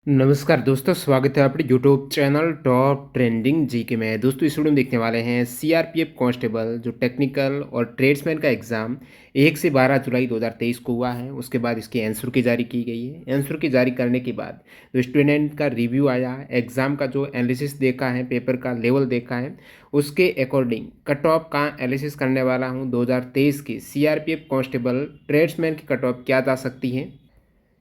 नमस्कार दोस्तों, स्वागत है आपके YouTube channel top trending GK में। दोस्तों इस वीडियो में देखने वाले हैं सीआरपीएफ कांस्टेबल जो टेक्निकल और ट्रेड्समैन का एग्ज़ाम 1 से 12 जुलाई 2023 को हुआ है। उसके बाद इसकी आंसर की जारी की गई है। आंसर की जारी करने के बाद जो स्टूडेंट का रिव्यू आया, एग्ज़ाम का जो एनालिसिस देखा है, पेपर का लेवल देखा है, उसके अकॉर्डिंग कट ऑफ का एनालिसिस करने वाला हूँ 2023 की सीआरपीएफ कांस्टेबल ट्रेड्समैन की कट ऑफ क्या जा सकती है।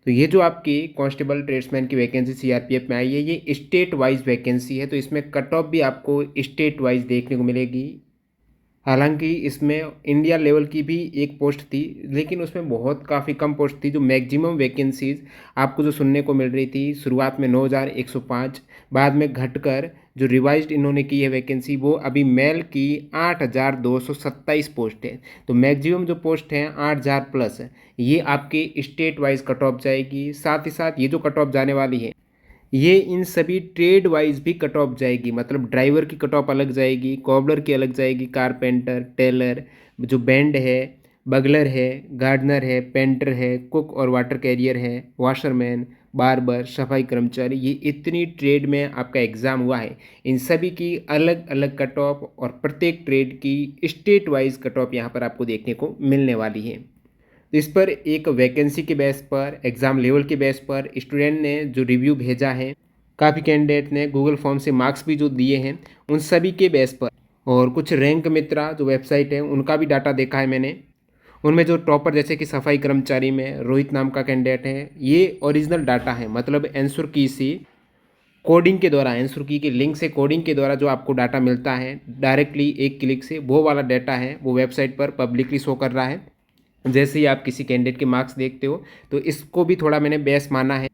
तो ये जो आपकी कांस्टेबल ट्रेड्समैन की वैकेंसी सीआरपीएफ में आई है, ये स्टेट वाइज वैकेंसी है। तो इसमें कट ऑफ भी आपको स्टेट वाइज देखने को मिलेगी। हालांकि इसमें इंडिया लेवल की भी एक पोस्ट थी, लेकिन उसमें बहुत काफ़ी कम पोस्ट थी। जो मैक्सिमम वैकेंसीज आपको जो सुनने को मिल रही थी, शुरुआत में 9105, बाद में घटकर जो रिवाइज्ड इन्होंने की है वैकेंसी, वो अभी मेल की 8227 पोस्ट है। तो मैक्सिमम जो पोस्ट हैं 8000 प्लस है। ये आपके स्टेट वाइज कट ऑफ जाएगी। साथ ही साथ ये जो कट ऑफ जाने वाली है, ये इन सभी ट्रेड वाइज भी कट ऑफ जाएगी। मतलब ड्राइवर की कट ऑफ अलग जाएगी, कॉबलर की अलग जाएगी, कारपेंटर, टेलर, जो बैंड है, बगलर है, गार्डनर है, पेंटर है, कुक और वाटर कैरियर है, वाशरमैन, बार्बर, सफाई कर्मचारी, ये इतनी ट्रेड में आपका एग्ज़ाम हुआ है। इन सभी की अलग अलग कट ऑफ और प्रत्येक ट्रेड की स्टेट वाइज कट ऑफ यहाँ पर आपको देखने को मिलने वाली है। तो इस पर एक वैकेंसी के बेस पर, एग्ज़ाम लेवल के बेस पर स्टूडेंट ने जो रिव्यू भेजा है, काफ़ी कैंडिडेट ने गूगल फॉर्म से मार्क्स भी जो दिए हैं, उन सभी के बेस पर, और कुछ रैंक मित्रा जो वेबसाइट है उनका भी डाटा देखा है मैंने। उनमें जो टॉपर जैसे कि सफाई कर्मचारी में रोहित नाम का कैंडिडेट है, ये ओरिजिनल डाटा है। मतलब आंसर की से कोडिंग के द्वारा, आंसर की के लिंक से कोडिंग के द्वारा जो आपको डाटा मिलता है डायरेक्टली एक क्लिक से, वो वाला डाटा है, वो वेबसाइट पर पब्लिकली शो कर रहा है। जैसे ही आप किसी कैंडिडेट के मार्क्स देखते हो, तो इसको भी थोड़ा मैंने बेस माना है।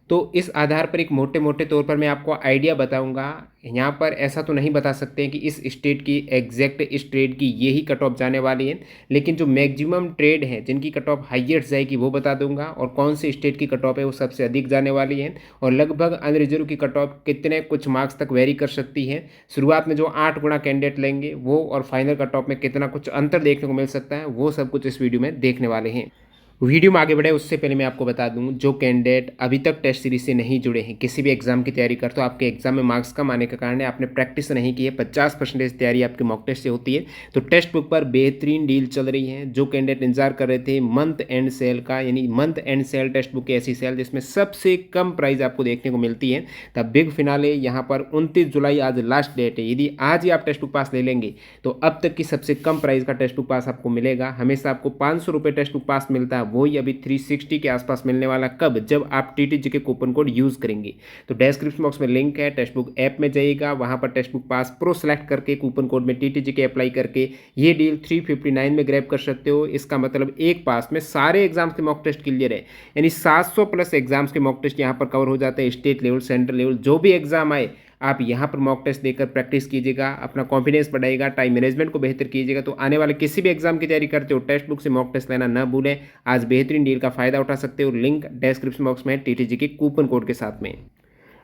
तो इस आधार पर एक मोटे मोटे तौर पर मैं आपको आइडिया बताऊंगा। यहाँ पर ऐसा तो नहीं बता सकते हैं कि इस स्टेट की एग्जैक्ट इस ट्रेड की यही कट ऑफ जाने वाली है, लेकिन जो मैक्सिमम ट्रेड है जिनकी कट ऑफ हाईएस्ट जाएगी वो बता दूंगा, और कौन से स्टेट की कट ऑफ है वो सबसे अधिक जाने वाली है, और लगभग अनरिजर्व की कट ऑफ कितने कुछ मार्क्स तक वेरी कर सकती है। शुरुआत में जो 8 गुना कैंडिडेट लेंगे वो, और फाइनल कट ऑफ में कितना कुछ अंतर देखने को मिल सकता है, वो सब कुछ इस वीडियो में देखने वाले हैं। वीडियो में आगे बढ़े उससे पहले मैं आपको बता दूं, जो कैंडिडेट अभी तक टेस्ट सीरीज से नहीं जुड़े हैं, किसी भी एग्जाम की तैयारी करते हो, आपके एग्जाम में मार्क्स कम आने के कारण आपने प्रैक्टिस नहीं की है, 50% तैयारी आपकी मॉक टेस्ट से होती है, तो टेक्स्ट बुक पर बेहतरीन डील चल रही है। जो कैंडिडेट इंतजार कर रहे थे मंथ एंड सेल का, यानी month end sale text book की ऐसी सेल जिसमें सबसे कम प्राइस आपको देखने को मिलती है, तब बिग फिनाले यहाँ पर 29 जुलाई आज लास्ट डेट है। यदि आज ही आप टेक्स्ट बुक पास ले लेंगे तो अब तक की सबसे कम प्राइस का टेक्स्ट बुक पास आपको मिलेगा। हमेशा आपको 500 रुपये टेक्स्ट बुक पास मिलता है, वही अभी 360 के आसपास मिलने वाला। कब? जब आप टीटीजी के कूपन कोड यूज़ करेंगे। तो डिस्क्रिप्शन बॉक्स में लिंक है, टेक्स्ट बुक ऐप में जाइएगा, वहाँ पर text book pass pro select करके कूपन कोड में टीटीजी के अप्लाई करके ये डील 359 में ग्रैब कर सकते हो। इसका मतलब एक पास में सारे एग्जाम्स के मॉक टेस्ट क्लियर है, यानी 700 प्लस एग्जाम्स के मॉक टेस्ट यहाँ पर कवर हो जाते हैं। स्टेट लेवल, सेंट्रल लेवल, जो भी एग्जाम आए आप यहाँ पर मॉक टेस्ट देकर प्रैक्टिस कीजिएगा, अपना कॉन्फिडेंस बढ़ाइएगा, टाइम मैनेजमेंट को बेहतर कीजिएगा। तो आने वाले किसी भी एग्जाम की तैयारी करते हो, टेक्स्ट बुक से मॉक टेस्ट लेना न भूलें। आज बेहतरीन डील का फायदा उठा सकते हो। लिंक डिस्क्रिप्शन बॉक्स में है टीटीजी के कूपन कोड के साथ में।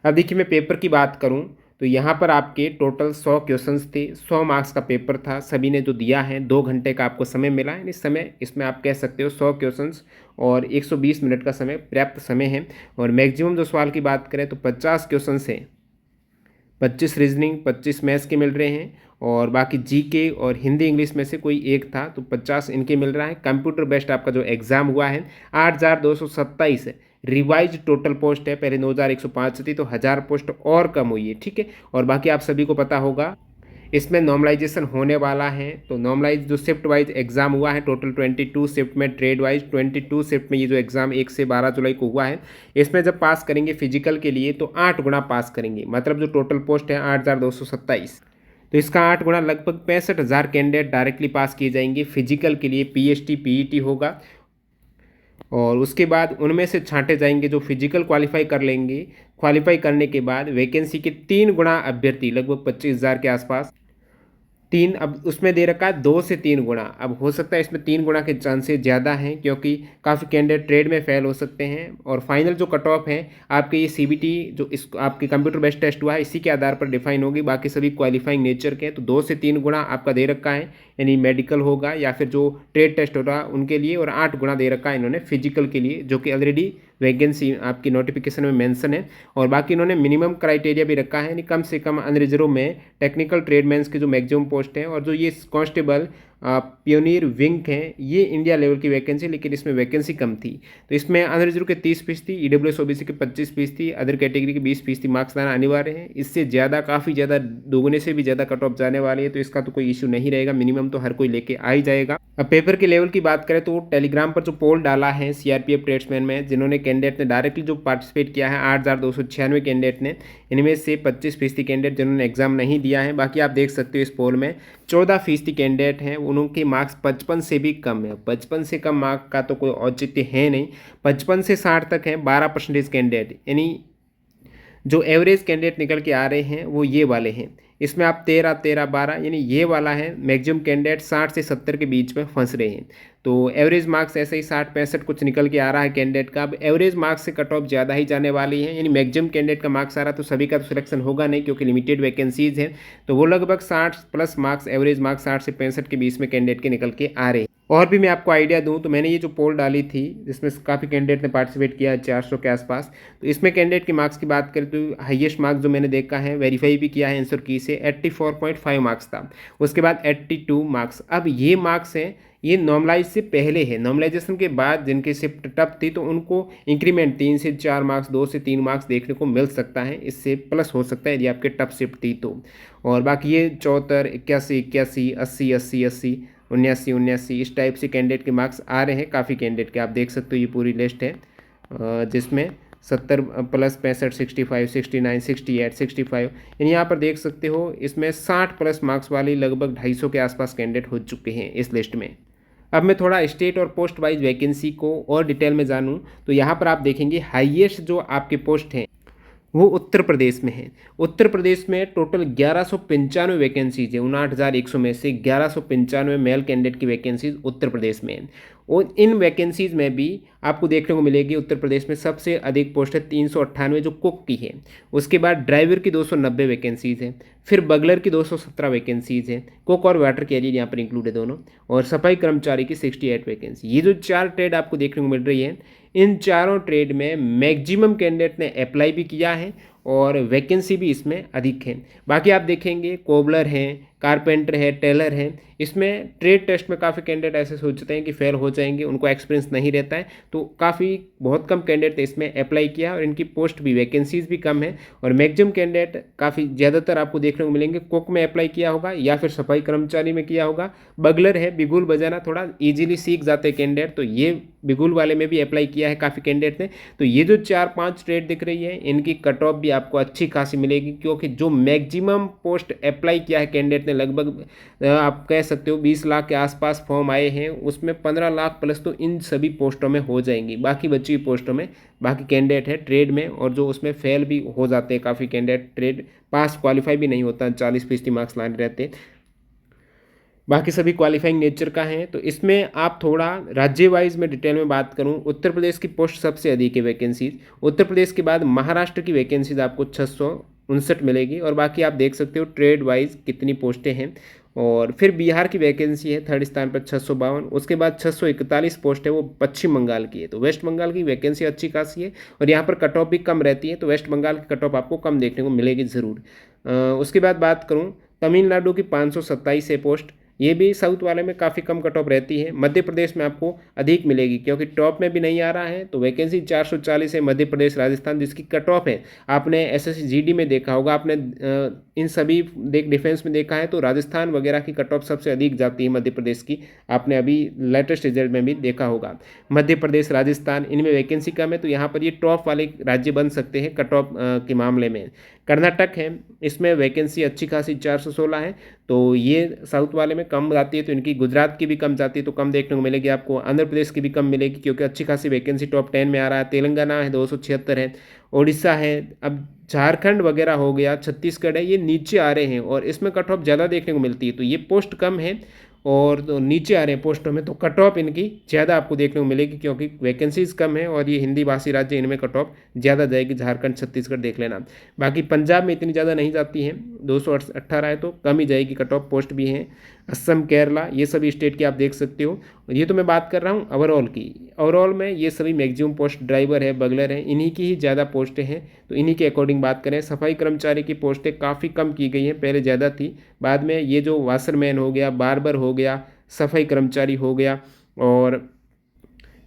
अब देखिए, मैं पेपर की बात करूँ तो यहाँ पर आपके टोटल 100 क्वेश्चंस थे, 100 मार्क्स का पेपर था। सभी ने जो दिया है 2 घंटे का आपको समय मिला है। इस समय इसमें आप कह सकते हो 100 क्वेश्चंस और 120 मिनट का समय पर्याप्त समय है। और मैक्सिमम जो सवाल की बात करें तो 50 क्वेश्चन है, 25 रीजनिंग, 25 मैथ्स के मिल रहे हैं, और बाकी जीके और हिंदी इंग्लिश में से कोई एक था, तो 50 इनके मिल रहा है। कंप्यूटर बेस्ड आपका जो एग्ज़ाम हुआ है 8227 रिवाइज टोटल पोस्ट है। पहले 9105 थी, तो 1000 पोस्ट और कम हुई है, ठीक है। और बाकी आप सभी को पता होगा इसमें नॉर्मलाइजेशन होने वाला है। तो नॉर्मलाइज जो शिफ्ट वाइज एग्जाम हुआ है, टोटल 22 शिफ्ट में, ट्रेड वाइज 22 शिफ्ट में ये जो एग्ज़ाम 1 से 12 जुलाई को हुआ है, इसमें जब पास करेंगे फिजिकल के लिए तो 8 गुना पास करेंगे। मतलब जो टोटल पोस्ट है 8227, तो इसका 8 गुना लगभग 65,000 कैंडिडेट डायरेक्टली पास किए जाएंगे। फिजिकल के लिए पीएचटी पीईटी होगा, और उसके बाद उनमें से छांटे जाएंगे जो फिजिकल क्वालिफाई कर लेंगे। क्वालिफाई करने के बाद वैकेंसी के 3 गुना अभ्यर्थी, लगभग 25,000 के आसपास, तीन, अब उसमें दे रखा है 2 से 3 गुना। अब हो सकता है इसमें 3 गुना के चांसेस ज़्यादा हैं, क्योंकि काफ़ी कैंडिडेट ट्रेड में फेल हो सकते हैं। और फाइनल जो कट ऑफ है आपके, ये सीबीटी जो इस आपके कंप्यूटर बेस्ड टेस्ट हुआ है, इसी के आधार पर डिफाइन होगी। बाकी सभी क्वालिफाइंग नेचर के हैं। तो 2 से 3 गुना आपका दे रखा है, यानी मेडिकल होगा या फिर जो ट्रेड टेस्ट होगा उनके लिए, और 8 गुना दे रखा है इन्होंने फिजिकल के लिए, जो कि ऑलरेडी वैकेंसी आपकी नोटिफिकेशन में मेंशन है। और बाकी इन्होंने मिनिमम क्राइटेरिया भी रखा है, यानी कम से कम अनरिजर्व में टेक्निकल ट्रेडमैन्स की जो मैक्सिमम पोस्ट है, और जो ये कांस्टेबल पियोनियर विंग हैं, ये इंडिया लेवल की वैकेंसी, लेकिन इसमें वैकेंसी कम थी। तो इसमें अनरिजर्व के 30% ईडब्ल्यूएस ओबीसी के 25%, अदर कैटेगरी के 20% मार्क्स लाना अनिवार्य है। इससे ज़्यादा, काफ़ी ज़्यादा, दोगुने से भी ज़्यादा कट ऑफ जाने वाली है, तो इसका तो कोई इशू नहीं रहेगा, मिनिमम तो हर कोई लेके आ ही जाएगा। अब पेपर के लेवल की बात करें तो टेलीग्राम पर जो पोल डाला है सीआरपीएफ ट्रेड्समैन में, जिन्होंने कैंडिडेट ने डायरेक्टली जो पार्टिसिपेट किया है 8,296 कैंडिडेट ने, इनमें से 25% कैंडिडेट जिन्होंने एग्जाम नहीं दिया है। बाकी आप देख सकते हो इस पोल में 14% कैंडिडेट हैं, उनके मार्क्स 55 से भी कम है। 55 से कम मार्क का तो कोई औचित्य है नहीं। 55 से 60 तक है 12% कैंडिडेट, यानी जो एवरेज कैंडिडेट निकल के आ रहे हैं वो ये वाले हैं। इसमें आप 13, 13, 12, यानी ये वाला है मैक्सिमम कैंडिडेट 60 से 70 के बीच में फंस रहे हैं। तो एवरेज मार्क्स ऐसे ही 60, 65 कुछ निकल के आ रहा है कैंडिडेट का। अब एवरेज मार्क्स से कट ऑफ ज़्यादा ही जाने वाली है, यानी मैक्सिमम कैंडिडेट का मार्क्स आ रहा, तो सभी का तो सिलेक्शन होगा नहीं, क्योंकि लिमिटेड वैकेंसीज है। तो वो लगभग 60 प्लस मार्क्स, एवरेज मार्क्स 60 से 65 के बीच में कैंडिडेट के निकल के आ रहे हैं। और भी मैं आपको आइडिया दूं तो मैंने ये जो पोल डाली थी, जिसमें काफ़ी कैंडिडेट ने पार्टिसिपेट किया है 400 के आसपास, तो इसमें कैंडिडेट के मार्क्स की बात करें तो हाईएस्ट मार्क्स जो मैंने देखा है, वेरीफाई भी किया है आंसर की से, 84.5 मार्क्स था। उसके बाद 82 मार्क्स। अब ये मार्क्स हैं, ये नॉर्मलाइज से पहले है। नॉर्मलाइजेशन के बाद जिनकी शिफ्ट टफ थी तो उनको इंक्रीमेंट 3 से 4 मार्क्स, 2 से 3 मार्क्स देखने को मिल सकता है, इससे प्लस हो सकता है यदि आपके टफ शिफ्ट थी तो। और बाकी ये 74, 81, 81, 80, 80, 80, 79, 79 इस टाइप से कैंडिडेट के मार्क्स आ रहे हैं काफ़ी कैंडिडेट के। आप देख सकते हो ये पूरी लिस्ट है, जिसमें 70 प्लस 65, 65, 69, 68, 65, यानी यहाँ पर देख सकते हो इसमें 60 प्लस मार्क्स वाली लगभग 250 के आसपास कैंडिडेट हो चुके हैं इस लिस्ट में। अब मैं थोड़ा स्टेट और पोस्ट वाइज वैकेंसी को और डिटेल में जानूँ तो यहाँ पर आप देखेंगे हाईएस्ट जो आपके पोस्ट हैं वो उत्तर प्रदेश में है। उत्तर प्रदेश में टोटल 1195 वैकेंसीज है। 59,100 में से 1195 मेल कैंडिडेट की वैकेंसीज उत्तर प्रदेश में है। और इन वैकेंसीज में भी आपको देखने को मिलेगी उत्तर प्रदेश में सबसे अधिक पोस्ट है 398 जो कुक की है। उसके बाद ड्राइवर की 290 वैकेंसीज है। फिर बगलर की 217 वैकेंसीज है। कुक और वाटर कैरियर यहाँ पर इंक्लूड है दोनों। और सफाई कर्मचारी की 68 वैकेंसी। ये जो 4 ट्रेड आपको देखने को मिल रही है, इन चारों ट्रेड में मैक्सिमम कैंडिडेट ने अप्लाई भी किया है और वैकेंसी भी इसमें अधिक है। बाकी आप देखेंगे कोबलर हैं, कारपेंटर है, टेलर है, इसमें ट्रेड टेस्ट में काफ़ी कैंडिडेट ऐसे सोचते हैं कि फेल हो जाएंगे, उनको एक्सपीरियंस नहीं रहता है, तो काफ़ी बहुत कम कैंडिडेट इसमें अप्लाई किया और इनकी पोस्ट भी, वैकेंसीज भी कम है। और मैक्सिमम कैंडिडेट काफ़ी ज़्यादातर आपको देखने को मिलेंगे कुक में अप्लाई किया होगा या फिर सफाई कर्मचारी में किया होगा। बगलर है, बिगुल बजाना थोड़ा ईजिली सीख जाते हैं कैंडिडेट, तो ये बिगुल वाले में भी अप्लाई किया है काफ़ी कैंडिडेट ने। तो ये जो 4-5 ट्रेड दिख रही है, इनकी कट ऑफ भी आपको अच्छी खासी मिलेगी, क्योंकि जो मैक्सिमम पोस्ट अप्लाई किया है कैंडिडेट ने, लगभग आप कह सकते हो 20 लाख के आसपास फॉर्म आए हैं, उसमें 15 लाख प्लस तो इन सभी पोस्टों में हो जाएंगी। बाकी बची हुई पोस्टों में बाकी कैंडिडेट है ट्रेड में, और जो उसमें फेल भी हो जाते हैं काफ़ी कैंडिडेट, ट्रेड पास क्वालिफाई भी नहीं होता, 40% मार्क्स लाने रहते हैं, बाकी सभी क्वालिफाइंग नेचर का है। तो इसमें आप थोड़ा राज्य वाइज में डिटेल में बात करूं, उत्तर प्रदेश की पोस्ट सबसे अधिक है वैकेंसीज। उत्तर प्रदेश के बाद महाराष्ट्र की वैकेंसीज आपको 659 मिलेगी। और बाकी आप देख सकते हो ट्रेड वाइज कितनी पोस्टें हैं। और फिर बिहार की वैकेंसी है 3rd स्थान पर 652। उसके बाद 641 पोस्ट है वो पश्चिम बंगाल की है। तो वेस्ट बंगाल की वैकेंसी अच्छी खासी है और यहाँ पर कट ऑफ भी कम रहती है, तो वेस्ट बंगाल की कट ऑफ आपको कम देखने को मिलेगी ज़रूर। उसके बाद बात करूँ तमिलनाडु की 527 है पोस्ट, ये भी साउथ वाले में काफ़ी कम कट ऑफ रहती है। मध्य प्रदेश में आपको अधिक मिलेगी, क्योंकि टॉप में भी नहीं आ रहा है, तो वैकेंसी 440 है। मध्य प्रदेश, राजस्थान जिसकी कट ऑफ है, आपने एसएससी जीडी में देखा होगा, आपने इन सभी डिफेंस में देखा है, तो राजस्थान वगैरह की कट ऑफ सबसे अधिक जाती है मध्य प्रदेश की, आपने अभी लेटेस्ट रिजल्ट में भी देखा होगा। मध्य प्रदेश, राजस्थान, इनमें वैकेंसी कम है, तो यहाँ पर ये टॉप वाले राज्य बन सकते हैं कट ऑफ के मामले में। कर्नाटक है, इसमें वैकेंसी अच्छी खासी 416 है, तो ये साउथ वाले में कम जाती है, तो इनकी गुजरात की भी कम जाती है, तो कम देखने को मिलेगी आपको। आंध्र प्रदेश की भी कम मिलेगी, क्योंकि अच्छी खासी वैकेंसी टॉप 10 में आ रहा है। तेलंगाना है 276 है, उड़ीसा है, अब झारखंड वगैरह हो गया, छत्तीसगढ़ है, ये नीचे आ रहे हैं और इसमें कट ऑफ ज़्यादा देखने को मिलती है। तो ये पोस्ट कम है और तो नीचे आ रहे हैं पोस्टों में, तो कट ऑफ इनकी ज़्यादा आपको देखने को मिलेगी, क्योंकि वैकेंसीज कम है और ये हिंदी भाषी राज्य, इनमें कट ऑफ ज़्यादा जाएगी। झारखंड, छत्तीसगढ़ देख लेना। बाकी पंजाब में इतनी ज़्यादा नहीं जाती है, 218 है, तो कम ही जाएगी कट ऑफ, पोस्ट भी हैं। असम, केरला, ये सभी स्टेट की आप देख सकते हो। ये तो मैं बात कर रहा हूँ ओवरऑल की। ओवरऑल में ये सभी मैक्सिमम पोस्ट ड्राइवर है, बगलर है, इन्हीं की ही ज़्यादा पोस्टें हैं, तो इन्हीं के अकॉर्डिंग बात करें। सफाई कर्मचारी की पोस्टें काफ़ी कम की गई हैं, पहले ज़्यादा थी, बाद में ये जो वाशरमैन हो गया, बार्बर हो गया, सफाई कर्मचारी हो गया और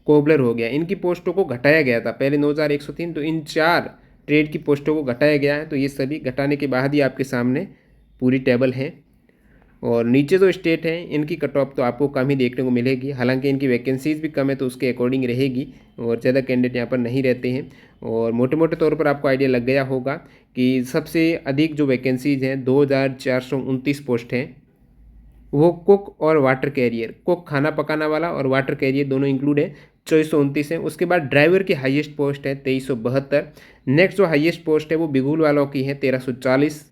कोबलर हो गया, इनकी पोस्टों को घटाया गया था पहले 9103, तो इन 4 ट्रेड की पोस्टों को घटाया गया है। तो ये सभी घटाने के बाद ही आपके सामने पूरी टेबल है। और नीचे जो स्टेट हैं इनकी कट ऑफ तो आपको कम ही देखने को मिलेगी, हालांकि इनकी वैकेंसीज भी कम है तो उसके अकॉर्डिंग रहेगी और ज़्यादा कैंडिडेट यहाँ पर नहीं रहते हैं। और मोटे मोटे तौर पर आपको आइडिया लग गया होगा कि सबसे अधिक जो वैकेंसीज हैं 2429 पोस्ट हैं, वो कुक और वाटर कैरियर, कुक खाना पकाना वाला और वाटर कैरियर दोनों इंक्लूड है, 2429 है। उसके बाद ड्राइवर की हाईएस्ट पोस्ट है 2372। नेक्स्ट जो हाईएस्ट पोस्ट है वो बिगुल वालों की है 1340।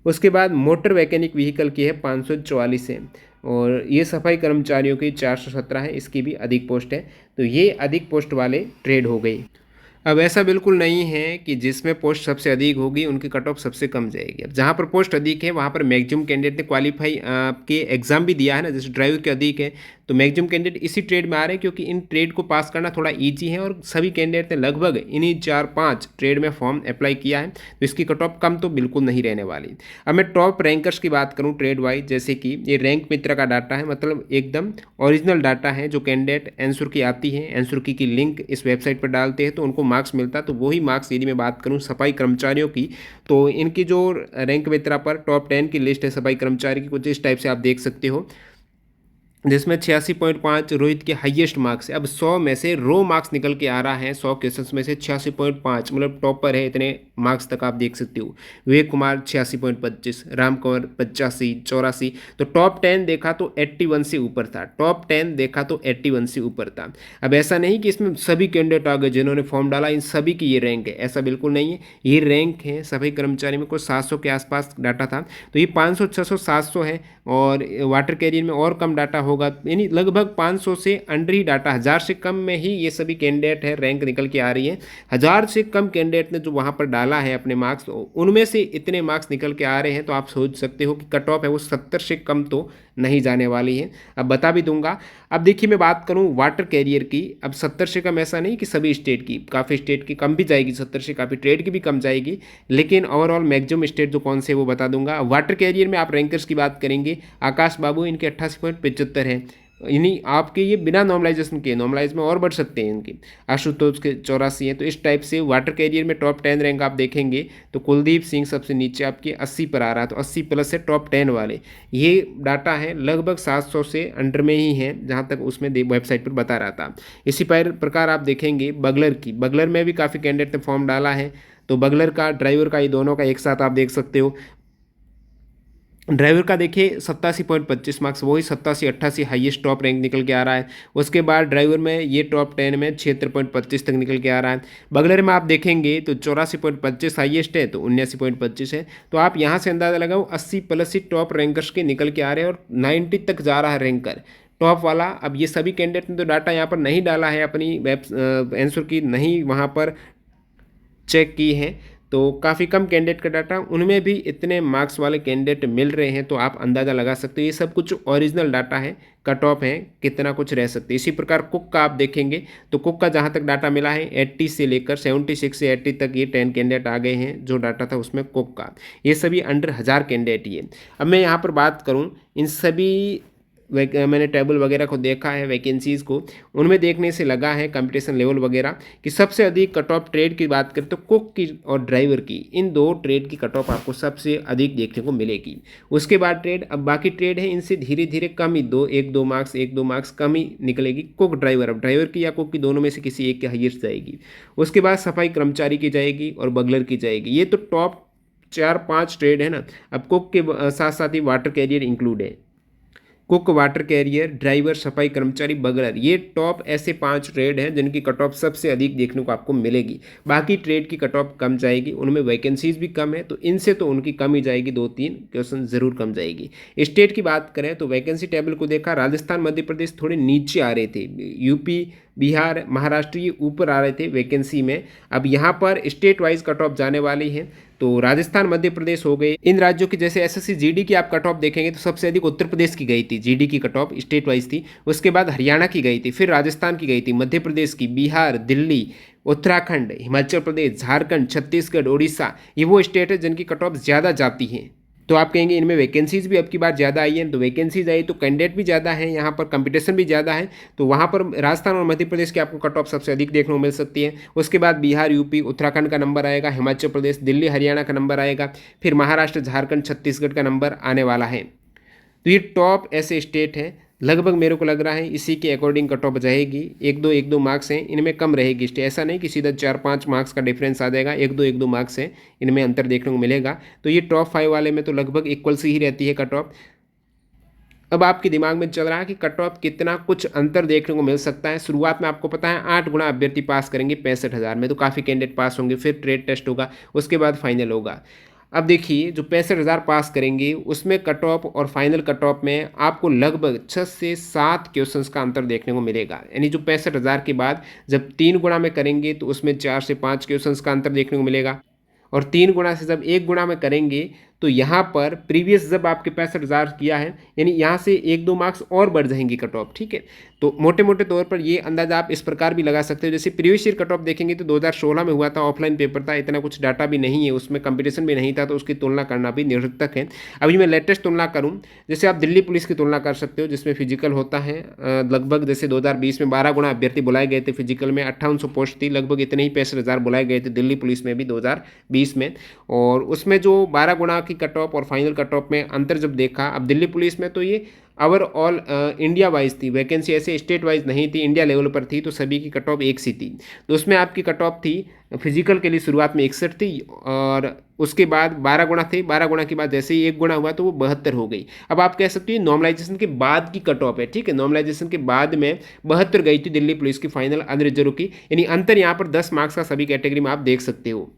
उसके बाद मोटर मैकेनिक व्हीकल की है 544 है। और ये सफाई कर्मचारियों की 417 है, इसकी भी अधिक पोस्ट है। तो ये अधिक पोस्ट वाले ट्रेड हो गई। अब ऐसा बिल्कुल नहीं है कि जिसमें पोस्ट सबसे अधिक होगी उनकी कट ऑफ सबसे कम जाएगी। अब जहाँ पर पोस्ट अधिक है वहाँ पर मैक्सिमम कैंडिडेट ने क्वालिफाई के एग्जाम भी दिया है ना, जैसे ड्राइवर के अधिक है तो मैक्सिमम कैंडिडेट इसी ट्रेड में आ रहे हैं, क्योंकि इन ट्रेड को पास करना थोड़ा ईजी है और सभी कैंडिडेट ने लगभग इन्हीं 4-5 ट्रेड में फॉर्म अप्लाई किया है, तो इसकी कट ऑफ कम तो बिल्कुल नहीं रहने वाली। अब मैं टॉप रैंकर्स की बात करूँ ट्रेड वाइज, जैसे कि ये रैंक मित्र का डाटा है, मतलब एकदम ओरिजिनल डाटा है। जो कैंडिडेट आंसर की आती है, आंसर की लिंक इस वेबसाइट पर डालते हैं तो उनको मार्क्स मिलता है, तो वही मार्क्स यदि मैं बात करूँ सफाई कर्मचारियों की, तो इनकी जो रैंक मित्रा पर टॉप 10 की लिस्ट है सफाई कर्मचारी की, कुछ इस टाइप से आप देख सकते हो, जिसमें 86.5 रोहित के हाईएस्ट मार्क्स है। अब 100 में से रो मार्क्स निकल के आ रहा है, 100 क्वेश्चंस में से 86.5, मतलब टॉपर है, इतने मार्क्स तक आप देख सकते हो। विवेक कुमार 86.25, राम कुमार 85, 84। तो टॉप 10 देखा तो 81 से ऊपर था, टॉप 10 देखा तो 81 से ऊपर था। अब ऐसा नहीं कि इसमें सभी कैंडिडेट आ गए जिन्होंने फॉर्म डाला इन सभी की ये रैंक है, ऐसा बिल्कुल नहीं है। ये रैंक है सफाई कर्मचारी में कुछ 700 के आसपास डाटा था, तो ये 500, 600, 700 है। और वाटर कैरियर में और कम डाटा होगा, यानी लगभग 500 से अंडर ही डाटा, 1000 से कम में ही ये सभी कैंडिडेट है रैंक निकल के आ रही है। 1000 से कम कैंडिडेट ने जो वहाँ पर डाला है अपने मार्क्स, उनमें से इतने मार्क्स निकल के आ रहे हैं, तो आप सोच सकते हो कि कट ऑफ है वो 70 से कम तो नहीं जाने वाली है। अब बता भी दूंगा। अब देखिए मैं बात करूं वाटर कैरियर की, अब 70 से कम ऐसा नहीं कि सभी स्टेट की, काफ़ी स्टेट की कम भी जाएगी 70 से, काफ़ी ट्रेड की भी कम जाएगी, लेकिन ओवरऑल मैक्सिमम स्टेट जो कौन से वो बता दूंगा। वाटर कैरियर में आप रैंकर्स की बात करेंगे, आकाश बाबू इनके 88.75 है, यानी आपके ये बिना नॉर्मलाइजेशन के, नॉर्मलाइज में और बढ़ सकते हैं इनके। आशुतोष के 84 हैं। तो इस टाइप से वाटर कैरियर में टॉप 10 रैंक आप देखेंगे तो कुलदीप सिंह सबसे नीचे आपके 80 पर आ रहा है, तो 80 प्लस से टॉप 10 वाले ये डाटा है, लगभग 700 से अंडर में ही है जहाँ तक उसमें वेबसाइट पर बता रहा था। इसी प्रकार आप देखेंगे बगलर की, बगलर में भी काफ़ी कैंडिडेट ने फॉर्म डाला है, तो बगलर का ड्राइवर का ये दोनों का एक साथ आप देख सकते हो। ड्राइवर का देखिए 87.25 मार्क्स, वही 87-88 हाईएस्ट टॉप रैंक निकल के आ रहा है। उसके बाद ड्राइवर में ये टॉप 10 में 76.25 तक निकल के आ रहा है। बगलर में आप देखेंगे तो 84.25 हाईएस्ट है, तो 79.25 है। तो आप यहाँ से अंदाज़ा लगाओ 80 प्लस ही टॉप रैंकर्स के निकल के आ रहे हैं और 90 तक जा रहा है रैंकर टॉप वाला। अब ये सभी कैंडिडेट ने तो डाटा यहाँ पर नहीं डाला है, अपनी वेब आंसर की नहीं वहाँ पर चेक की है, तो काफ़ी कम कैंडिडेट का डाटा, उनमें भी इतने मार्क्स वाले कैंडिडेट मिल रहे हैं, तो आप अंदाज़ा लगा सकते हो ये सब कुछ ओरिजिनल डाटा है, कट ऑफ है कितना कुछ रह सकते हैं। इसी प्रकार कुक का आप देखेंगे तो कुक का जहाँ तक डाटा मिला है 80 से लेकर 76 से 80 तक ये 10 कैंडिडेट आ गए हैं, जो डाटा था उसमें कुक का, ये सभी अंडर 1000 कैंडिडेट ही है। अब मैं यहाँ पर बात करूँ इन सभी मैंने टेबल वगैरह को देखा है वैकेंसीज़ को, उनमें देखने से लगा है कंपटीशन लेवल वगैरह कि सबसे अधिक कट ऑफ ट्रेड की बात करें तो कुक की और ड्राइवर की, इन दो ट्रेड की कट ऑफ आपको सबसे अधिक देखने को मिलेगी। उसके बाद ट्रेड, अब बाकी ट्रेड है इनसे धीरे धीरे कम ही एक दो मार्क्स कम ही निकलेगी। कुक ड्राइवर, अब ड्राइवर की या कुक की दोनों में से किसी एक की हाईएस्ट जाएगी। उसके बाद सफाई कर्मचारी की जाएगी और बगलर की जाएगी। ये तो टॉप 4-5 ट्रेड है ना। अब कुक के साथ साथ ही वाटर कैरियर इंक्लूड है, कुक, वाटर कैरियर, ड्राइवर, सफाई कर्मचारी, बगलर, ये टॉप ऐसे 5 ट्रेड हैं जिनकी कट ऑफ सबसे अधिक देखने को आपको मिलेगी। बाकी ट्रेड की कट ऑफ कम जाएगी, उनमें वैकेंसीज भी कम है, तो इनसे तो उनकी कम ही जाएगी, 2-3 क्वेश्चन जरूर कम जाएगी। स्टेट की बात करें तो वैकेंसी टेबल को देखा, राजस्थान मध्य प्रदेश थोड़े नीचे आ रहे थे, यूपी बिहार महाराष्ट्र ये ऊपर आ रहे थे वैकेंसी में। अब यहाँ पर स्टेट वाइज कट ऑफ जाने वाली है, तो राजस्थान, मध्य प्रदेश हो गए। इन राज्यों की जैसे एसएससी जीडी की आप कट ऑफ देखेंगे तो सबसे अधिक उत्तर प्रदेश की गई थी, जीडी की कट ऑफ स्टेट वाइज थी। उसके बाद हरियाणा की गई थी, फिर राजस्थान की गई थी, मध्य प्रदेश की, बिहार, दिल्ली, उत्तराखंड, हिमाचल प्रदेश, झारखंड, छत्तीसगढ़, उड़ीसा, ये वो स्टेट है जिनकी कट ऑफ ज़्यादा जाती हैं। तो आप कहेंगे इनमें वैकेंसीज भी अब की बार ज़्यादा आई है, तो वैकेंसीज आई तो कैंडिडेट भी ज़्यादा है, यहाँ पर कंपटीशन भी ज़्यादा है। तो वहाँ पर राजस्थान और मध्य प्रदेश की आपको कट ऑफ सबसे अधिक देखने को मिल सकती है। उसके बाद बिहार, यूपी, उत्तराखंड का नंबर आएगा, हिमाचल प्रदेश, दिल्ली, हरियाणा का नंबर आएगा, फिर महाराष्ट्र, झारखंड, छत्तीसगढ़ का नंबर आने वाला है। तो ये टॉप ऐसे स्टेट हैं, लगभग मेरे को लग रहा है इसी के अकॉर्डिंग कट ऑफ जाएगी। एक दो मार्क्स हैं इनमें कम रहेगी, ऐसा नहीं कि सीधा 4-5 मार्क्स का डिफरेंस आ जाएगा, एक दो मार्क्स हैं इनमें अंतर देखने को मिलेगा। तो ये टॉप 5 वाले में तो लगभग इक्वल सी ही रहती है कट ऑफ। अब आपके दिमाग में चल रहा है कि कट ऑफ कितना कुछ अंतर देखने को मिल सकता है। शुरुआत में आपको पता है 8 गुना अभ्यर्थी पास करेंगे 65,000 में, तो काफ़ी कैंडिडेट पास होंगे, फिर ट्रेड टेस्ट होगा, उसके बाद फाइनल होगा। अब देखिए जो 65,000 पास करेंगे उसमें कट ऑफ और फाइनल कट ऑफ में आपको लगभग 6 से 7 क्वेश्चंस का अंतर देखने को मिलेगा। यानी जो 65,000 के बाद जब 3 गुना में करेंगे तो उसमें 4 से 5 क्वेश्चंस का अंतर देखने को मिलेगा, और 3 गुना से जब 1 गुना में करेंगे तो यहाँ पर प्रीवियस जब आपके 65,000 किया है यानी यहाँ से 1-2 मार्क्स और बढ़ जाएंगी कट ऑफ, ठीक है। तो मोटे मोटे तौर पर ये अंदाजा आप इस प्रकार भी लगा सकते हो। जैसे प्रीवियस ईयर कट ऑफ देखेंगे तो 2016 में हुआ था, ऑफलाइन पेपर था, इतना कुछ डाटा भी नहीं है, उसमें कंपटीशन भी नहीं था, तो उसकी तुलना करना भी निरर्थक है। अभी मैं लेटेस्ट तुलना करूँ, जैसे आप दिल्ली पुलिस की तुलना कर सकते हो जिसमें फिजिकल होता है, लगभग जैसे 2020 में 12 गुना अभ्यर्थी बुलाए गए थे, फिजिकल में 5800 पोस्ट थी, लगभग इतने ही 65,000 बुलाए गए थे दिल्ली पुलिस में भी 2020 में। और उसमें जो 12 गुना की कट ऑफ और फाइनल कट ऑफ में अंतर जब देखा, अब दिल्ली पुलिस में तो ये ओवरऑल इंडिया वाइज थी, वैकेंसी ऐसे स्टेट वाइज नहीं थी, इंडिया लेवल पर थी, तो सभी की कट ऑफ एक सी थी। तो उसमें आपकी कट ऑफ थी फिजिकल के लिए शुरुआत में 61 थी, और उसके बाद 12 गुना थी, 12 गुना के बाद जैसे ही 1 गुना हुआ तो वो 72 हो गई। अब आप कह सकते हो नॉर्मलाइजेशन के बाद की कट ऑफ है, ठीक है, नॉर्मलाइजेशन के बाद में 72 गई थी दिल्ली पुलिस की फाइनल अनरिजर्व की, यानी अंतर यहाँ पर 10 मार्क्स का सभी कैटेगरी में आप देख सकते हो।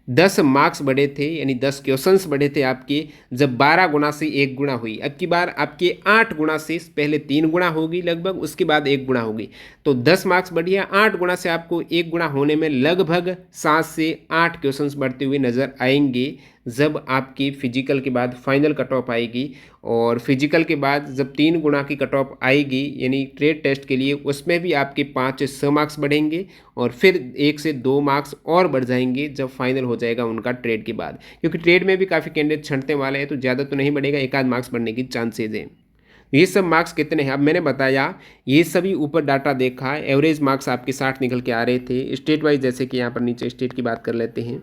10 मार्क्स बढ़े थे, यानी 10 क्वेश्चंस बढ़े थे आपके, जब 12 गुना से 1 गुना हुई। अब की बार आपके 8 गुना से पहले 3 गुना होगी लगभग, उसके बाद 1 गुना होगी, तो 10 मार्क्स बढ़िया, 8 गुना से आपको 1 गुना होने में लगभग 7 से 8 क्वेश्चंस बढ़ते हुए नज़र आएंगे जब आपकी फिजिकल के बाद फाइनल कट ऑफ आएगी। और फिजिकल के बाद जब 3 गुना की कट ऑफ आएगी यानी ट्रेड टेस्ट के लिए, उसमें भी आपके 5 से 6 मार्क्स बढ़ेंगे, और फिर 1 से 2 मार्क्स और बढ़ जाएंगे जब फाइनल हो जाएगा उनका ट्रेड के बाद, क्योंकि ट्रेड में भी काफ़ी कैंडिडेट छंटने वाले हैं, तो ज़्यादा तो नहीं बढ़ेगा, 1 आध मार्क्स बढ़ने की चांसेज हैं। ये सब मार्क्स कितने हैं अब मैंने बताया, ये सभी ऊपर डाटा देखा, एवरेज मार्क्स आपके 60 निकल के आ रहे थे स्टेट वाइज। जैसे कि यहाँ पर नीचे स्टेट की बात कर लेते हैं,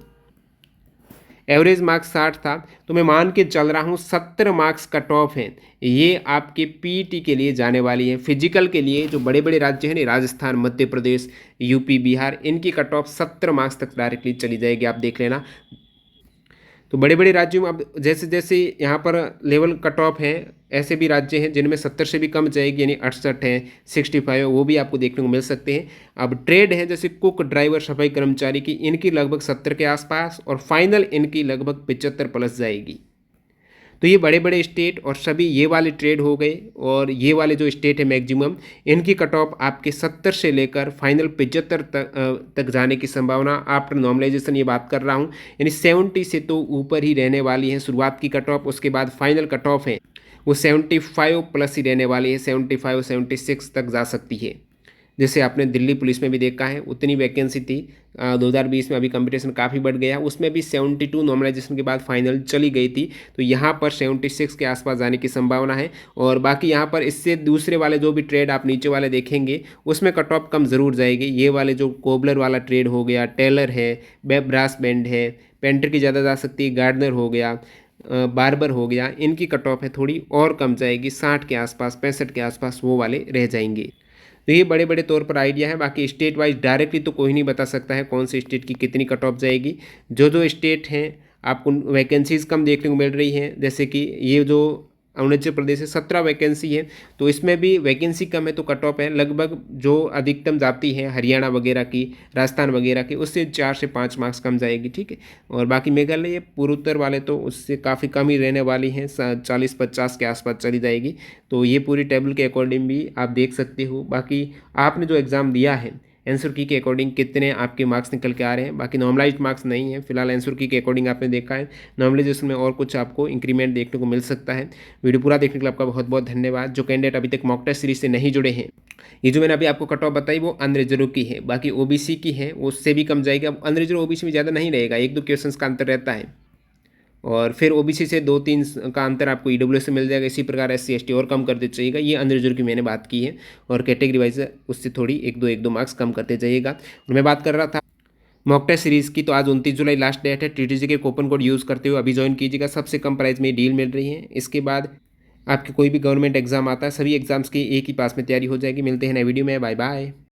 एवरेज मार्क्स 60 था, तो मैं मान के चल रहा हूँ 70 मार्क्स कट ऑफ हैं, ये आपके पीईटी के लिए जाने वाली है। फिजिकल के लिए जो बड़े बड़े राज्य हैं ना, राजस्थान, मध्य प्रदेश, यूपी, बिहार, इनकी कट ऑफ 70 मार्क्स तक डायरेक्टली चली जाएगी, आप देख लेना। तो बड़े बड़े राज्यों में अब जैसे जैसे यहाँ पर लेवल कट ऑफ है, ऐसे भी राज्य हैं जिनमें 70 से भी कम जाएगी, यानी 68 है, 65 है, वो भी आपको देखने को मिल सकते हैं। अब ट्रेड है जैसे कुक, ड्राइवर, सफाई कर्मचारी की, इनकी लगभग 70 के आसपास, और फाइनल इनकी लगभग 75 प्लस जाएगी। तो ये बड़े बड़े स्टेट और सभी ये वाले ट्रेड हो गए, और ये वाले जो स्टेट है मैक्सिमम, इनकी कट ऑफ आपके 70 से लेकर फाइनल 75 तक जाने की संभावना आफ्टर नॉर्मलाइजेशन ये बात कर रहा हूँ, यानी 70 से तो ऊपर ही रहने वाली है शुरुआत की कट ऑफ। उसके बाद फाइनल कट ऑफ है वो 75 प्लस ही रहने वाली है, 75 76 तक जा सकती है। जैसे आपने दिल्ली पुलिस में भी देखा है, उतनी वैकेंसी थी 2020 में, अभी कंपटीशन काफ़ी बढ़ गया, उसमें भी 72 नॉर्मलाइजेशन के बाद फाइनल चली गई थी, तो यहाँ पर 76 के आसपास जाने की संभावना है। और बाकी यहाँ पर इससे दूसरे वाले जो भी ट्रेड आप नीचे वाले देखेंगे उसमें कट ऑफ कम ज़रूर जाएगी। ये वाले जो कोबलर वाला ट्रेड हो गया, टेलर है, ब्रास बैंड है, पेंटर की ज़्यादा जा सकती है, गार्डनर हो गया, बार्बर हो गया, इनकी कट ऑफ है थोड़ी और कम जाएगी, 60 के आसपास, 65 के आसपास वो वाले रह जाएंगे। तो ये बड़े बड़े तौर पर आइडिया है, बाकी स्टेट वाइज डायरेक्टली तो कोई नहीं बता सकता है कौन से स्टेट की कितनी कट ऑफ जाएगी। जो जो स्टेट हैं आपको वैकेंसीज़ कम देखने को मिल रही हैं, जैसे कि ये जो अरुणाचल प्रदेश है 17 वैकेंसी है, तो इसमें भी वैकेंसी कम है तो कट ऑफ है लगभग जो अधिकतम जाती है हरियाणा वगैरह की, राजस्थान वगैरह की, उससे 4 से 5 मार्क्स कम जाएगी, ठीक है। और बाकी मेघालय पूर्वोत्तर वाले तो उससे काफ़ी कम ही रहने वाली हैं, 40-50 के आसपास चली जाएगी। तो ये पूरी टेबल के अकॉर्डिंग भी आप देख सकते हो। बाकी आपने जो एग्ज़ाम दिया है आंसर की के अकॉर्डिंग कितने आपके मार्क्स निकल के आ रहे हैं। बाकी नॉर्मलाइज्ड मार्क्स नहीं है, फिलहाल आंसर की के अकॉर्डिंग आपने देखा है। नॉर्मलाइजेशन में और कुछ आपको इंक्रीमेंट देखने को मिल सकता है। वीडियो पूरा देखने के लिए आपका बहुत बहुत धन्यवाद। जो कैंडिडेट अभी तक मॉक टेस्ट सीरीज से नहीं जुड़े हैं, ये जो मैंने अभी आपको कट ऑफ बताई वो अनरिजर्व की है, बाकी ओबीसी की है, उससे भी कम जाएगा। अनरिजर्व ओबीसी में ज़्यादा नहीं रहेगा, 1-2 क्वेश्चंस का अंतर रहता है। और फिर ओबीसी से 2-3 का अंतर आपको ईडब्ल्यूएस से मिल जाएगा। इसी प्रकार एससी एसटी और कम करते जाइएगा। ये अनरिजर्व की मैंने बात की है। और कैटेगरी वाइज उससे थोड़ी 1-2 मार्क्स कम करते जाइएगा। और मैं बात कर रहा था मॉक टेस्ट सीरीज़ की, तो आज 29 जुलाई लास्ट डेट है। टीटीजी के कूपन कोड यूज़ करते हुए अभी ज्वाइन कीजिएगा। सबसे कम प्राइस में डील मिल रही है। इसके बाद आपके कोई भी गवर्नमेंट एग्जाम आता है, सभी एग्जाम्स की एक ही पास में तैयारी हो जाएगी। मिलते हैं नए वीडियो में, बाय बाय।